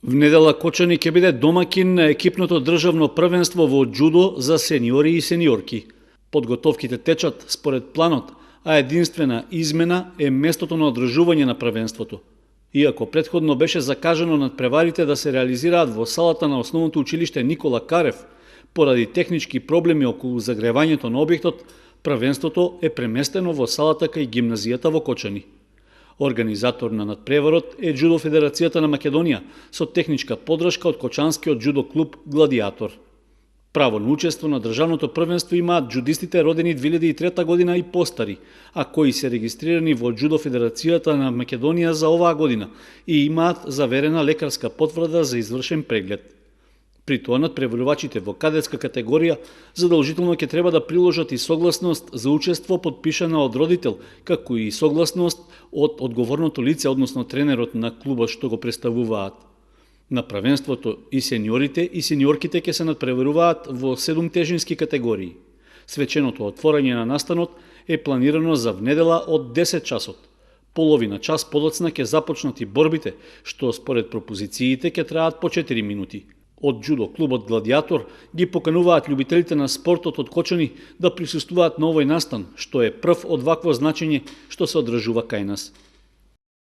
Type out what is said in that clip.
В недела Кочани ќе биде домакин на екипното државно првенство во џудо за сениори и сениорки. Подготовките течат според планот, а единствена измена е местото на одржување на првенството. Иако претходно беше закажано надпреварите да се реализираат во салата на основното училиште Никола Карев, поради технички проблеми околу загревањето на објектот, првенството е преместено во салата кај гимназијата во Кочани. Организатор на надпреварот е Џудо Федерацијата на Македонија со техничка подршка од Кочанскиот џудо клуб Гладиатор. Право на учество на државното првенство имаат џудистите родени 2003 година и постари, а кои се регистрирани во Џудо Федерацијата на Македонија за оваа година и имаат заверена лекарска потврда за извршен преглед. При тоа надпреварувачите во кадетска категорија задолжително ќе треба да приложат и согласност за учество подпишана од родител, како и согласност од одговорното лице, односно тренерот на клубот што го представуваат. На првенството и сениорите и сениорките ќе се надпреваруваат во 7 тежински категории. Свеченото отворање на настанот е планирано за внедела од 10 часот. Половина час подоцна ќе започнат и борбите, што според пропозициите ќе траат по 4 минути. Од џудо клубот Гладиатор ги покануваат љубителите на спортот од Кочани да присуствуваат на овој настан, што е прв од вакво значење што се одржува кај нас.